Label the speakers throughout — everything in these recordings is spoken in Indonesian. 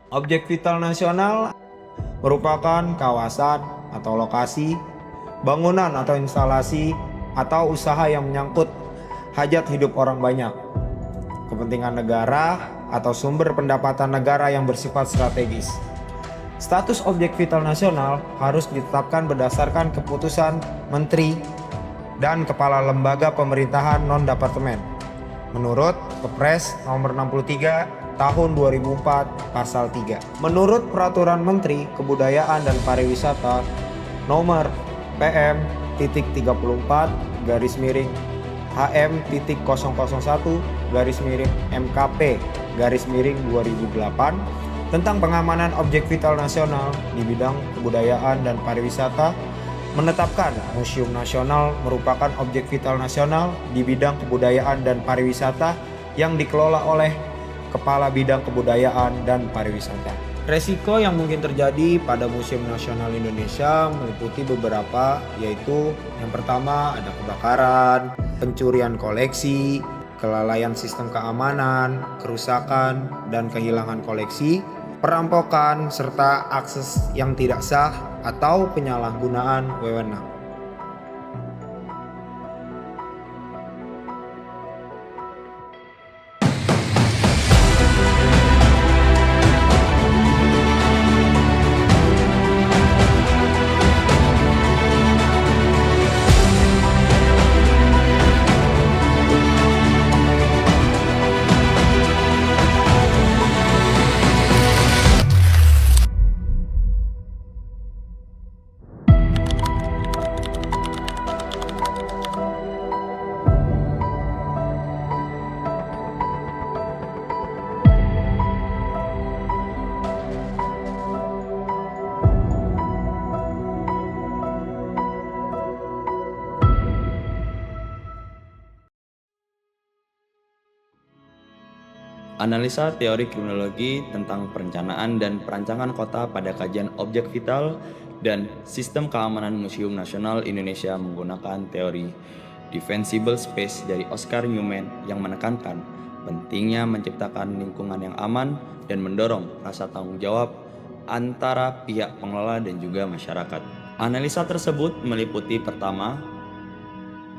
Speaker 1: Objek vital nasional merupakan kawasan atau lokasi, bangunan atau instalasi, atau usaha yang menyangkut hajat hidup orang banyak, kepentingan negara, atau sumber pendapatan negara yang bersifat strategis. Status objek vital nasional harus ditetapkan berdasarkan keputusan Menteri dan Kepala Lembaga Pemerintahan Non-Departemen menurut Kepres nomor 63 tahun 2004 pasal 3. Menurut Peraturan Menteri Kebudayaan dan Pariwisata nomor PM.34 garis miring HM.001 garis miring MKP garis miring 2008 tentang pengamanan objek vital nasional di bidang kebudayaan dan pariwisata menetapkan Museum Nasional merupakan objek vital nasional di bidang kebudayaan dan pariwisata yang dikelola oleh Kepala Bidang Kebudayaan dan Pariwisata. Resiko yang mungkin terjadi pada Museum Nasional Indonesia meliputi beberapa, yaitu yang pertama ada kebakaran, pencurian koleksi, kelalaian sistem keamanan, kerusakan dan kehilangan koleksi, perampokan, serta akses yang tidak sah atau penyalahgunaan wewenang.
Speaker 2: Analisa teori kriminologi tentang perencanaan dan perancangan kota pada kajian objek vital dan sistem keamanan Museum Nasional Indonesia menggunakan teori defensible space dari Oscar Newman yang menekankan pentingnya menciptakan lingkungan yang aman dan mendorong rasa tanggung jawab antara pihak pengelola dan juga masyarakat. Analisa tersebut meliputi pertama,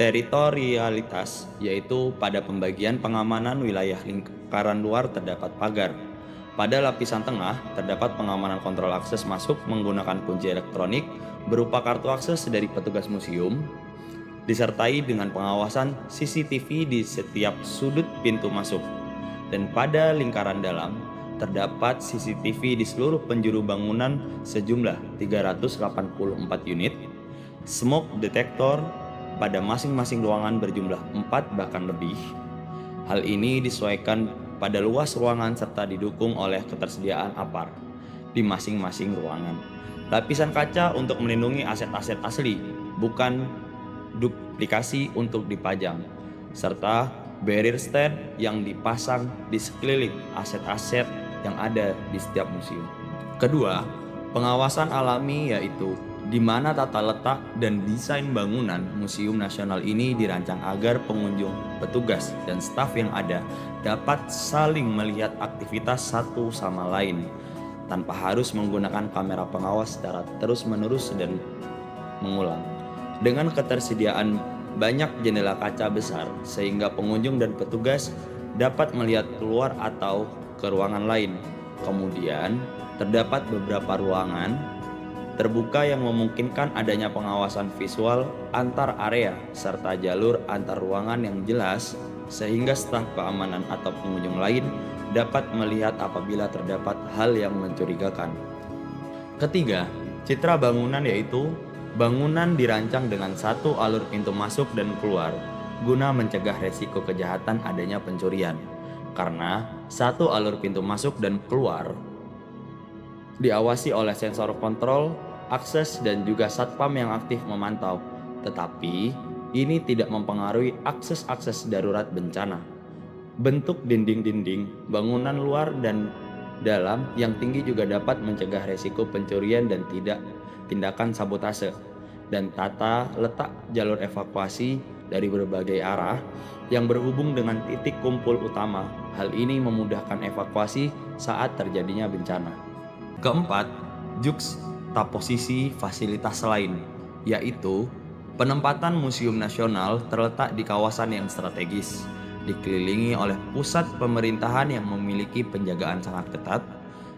Speaker 2: teritorialitas, yaitu pada pembagian pengamanan wilayah lingkaran luar terdapat pagar. Pada lapisan tengah terdapat pengamanan kontrol akses masuk menggunakan kunci elektronik berupa kartu akses dari petugas museum, disertai dengan pengawasan CCTV di setiap sudut pintu masuk. Dan pada lingkaran dalam terdapat CCTV di seluruh penjuru bangunan sejumlah 384 unit, smoke detector pada masing-masing ruangan berjumlah 4 bahkan lebih. Hal ini disesuaikan pada luas ruangan serta didukung oleh ketersediaan APAR di masing-masing ruangan. Lapisan kaca untuk melindungi aset-aset asli, bukan duplikasi untuk dipajang, serta barrier stand yang dipasang di sekeliling aset-aset yang ada di setiap museum. Kedua, pengawasan alami, yaitu di mana tata letak dan desain bangunan Museum Nasional ini dirancang agar pengunjung, petugas, dan staf yang ada dapat saling melihat aktivitas satu sama lain tanpa harus menggunakan kamera pengawas secara terus-menerus dan mengulang. Dengan ketersediaan banyak jendela kaca besar sehingga pengunjung dan petugas dapat melihat keluar atau ke ruangan lain. Kemudian terdapat beberapa ruangan terbuka yang memungkinkan adanya pengawasan visual antar area serta jalur antar ruangan yang jelas sehingga staf keamanan atau pengunjung lain dapat melihat apabila terdapat hal yang mencurigakan. Ketiga, citra bangunan, yaitu bangunan dirancang dengan satu alur pintu masuk dan keluar guna mencegah resiko kejahatan adanya pencurian. Karena satu alur pintu masuk dan keluar diawasi oleh sensor kontrol akses dan juga satpam yang aktif memantau, tetapi ini tidak mempengaruhi akses-akses darurat bencana. Bentuk dinding-dinding, bangunan luar dan dalam yang tinggi juga dapat mencegah resiko pencurian dan tindakan sabotase. dan tata letak jalur evakuasi dari berbagai arah yang berhubung dengan titik kumpul utama. Hal ini memudahkan evakuasi saat terjadinya bencana. Keempat, juxtaposisi fasilitas lain, yaitu penempatan Museum Nasional terletak di kawasan yang strategis, dikelilingi oleh pusat pemerintahan yang memiliki penjagaan sangat ketat,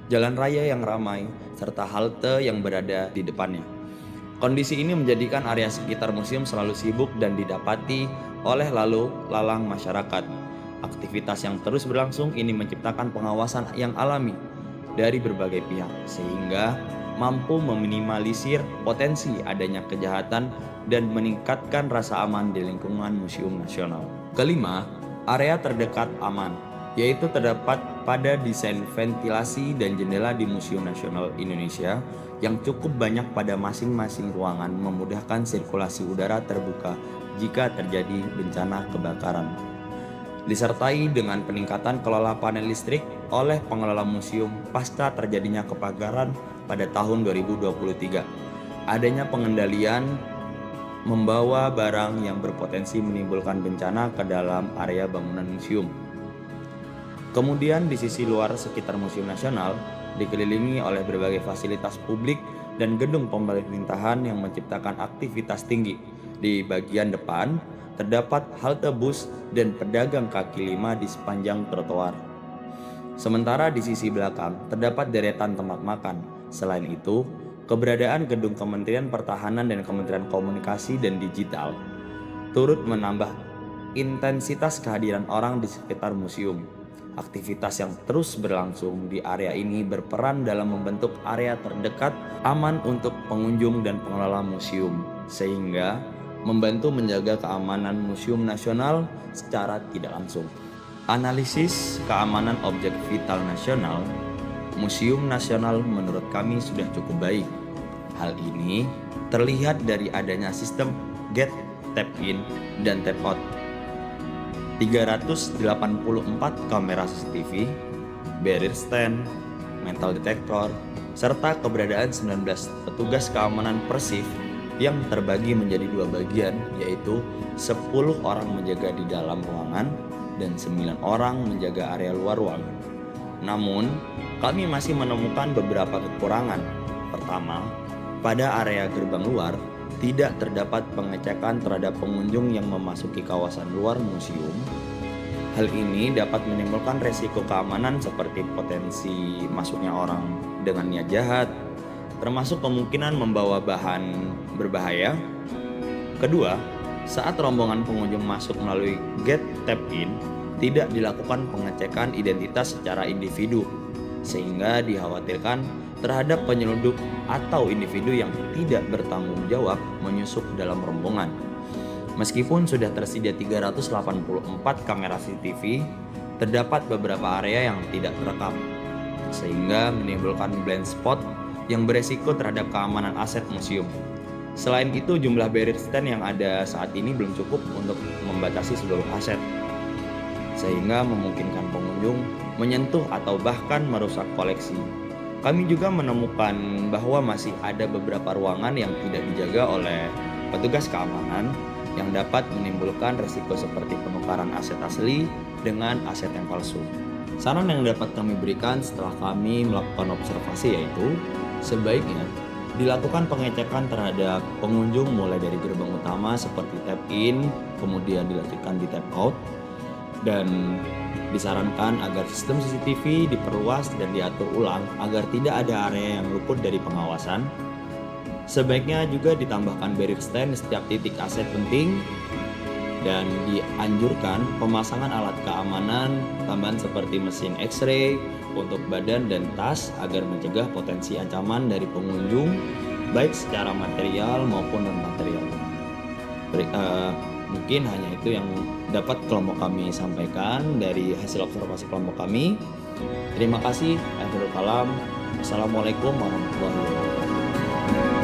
Speaker 2: jalan raya yang ramai, serta halte yang berada di depannya. Kondisi ini menjadikan area sekitar museum selalu sibuk dan didapati oleh lalu lalang masyarakat. Aktivitas yang terus berlangsung ini menciptakan pengawasan yang alami dari berbagai pihak, sehingga mampu meminimalisir potensi adanya kejahatan dan meningkatkan rasa aman di lingkungan Museum Nasional. Kelima, area terdekat aman, yaitu terdapat pada desain ventilasi dan jendela di Museum Nasional Indonesia yang cukup banyak pada masing-masing ruangan, memudahkan sirkulasi udara terbuka jika terjadi bencana kebakaran. Disertai dengan peningkatan kelola panel listrik oleh pengelola museum pasca terjadinya kebakaran pada tahun 2023. Adanya pengendalian membawa barang yang berpotensi menimbulkan bencana ke dalam area bangunan museum. Kemudian di sisi luar sekitar Museum Nasional dikelilingi oleh berbagai fasilitas publik dan gedung pemerintahan yang menciptakan aktivitas tinggi. Di bagian depan terdapat halte bus dan pedagang kaki lima di sepanjang trotoar. Sementara di sisi belakang terdapat deretan tempat makan. Selain itu, keberadaan gedung Kementerian Pertahanan dan Kementerian Komunikasi dan Digital turut menambah intensitas kehadiran orang di sekitar museum. Aktivitas yang terus berlangsung di area ini berperan dalam membentuk area terdekat aman untuk pengunjung dan pengelola museum, sehingga membantu menjaga keamanan Museum Nasional secara tidak langsung. Analisis keamanan objek vital nasional, Museum Nasional menurut kami sudah cukup baik. Hal ini terlihat dari adanya sistem gate tap in dan tap out, 384 kamera CCTV, barrier stand, metal detector, serta keberadaan 19 petugas keamanan persif yang terbagi menjadi dua bagian, yaitu 10 orang menjaga di dalam ruangan dan 9 orang menjaga area luar ruangan. Namun, kami masih menemukan beberapa kekurangan. Pertama, pada area gerbang luar tidak terdapat pengecekan terhadap pengunjung yang memasuki kawasan luar museum. Hal ini dapat menimbulkan resiko keamanan seperti potensi masuknya orang dengan niat jahat, termasuk kemungkinan membawa bahan berbahaya. Kedua, saat rombongan pengunjung masuk melalui gate tap-in, tidak dilakukan pengecekan identitas secara individu, sehingga dikhawatirkan terhadap penyelundup atau individu yang tidak bertanggung jawab menyusup dalam rombongan. Meskipun sudah tersedia 384 kamera CCTV, terdapat beberapa area yang tidak terekam, sehingga menimbulkan blind spot yang beresiko terhadap keamanan aset museum. Selain itu, jumlah barrier stand yang ada saat ini belum cukup untuk membatasi seluruh aset, sehingga memungkinkan pengunjung menyentuh atau bahkan merusak koleksi. Kami juga menemukan bahwa masih ada beberapa ruangan yang tidak dijaga oleh petugas keamanan yang dapat menimbulkan risiko seperti penukaran aset asli dengan aset yang palsu. Saran yang dapat kami berikan setelah kami melakukan observasi yaitu sebaiknya dilakukan pengecekan terhadap pengunjung mulai dari gerbang utama seperti tap in, kemudian dilanjutkan di tap out, dan disarankan agar sistem CCTV diperluas dan diatur ulang agar tidak ada area yang luput dari pengawasan. Sebaiknya juga ditambahkan barrier stand di setiap titik aset penting dan dianjurkan pemasangan alat keamanan tambahan seperti mesin X-ray untuk badan dan tas agar mencegah potensi ancaman dari pengunjung baik secara material maupun non-material. Mungkin hanya itu yang dapat kelompok kami sampaikan dari hasil observasi kelompok kami. Terima kasih. Akhirul kalam. Assalamualaikum warahmatullahi wabarakatuh.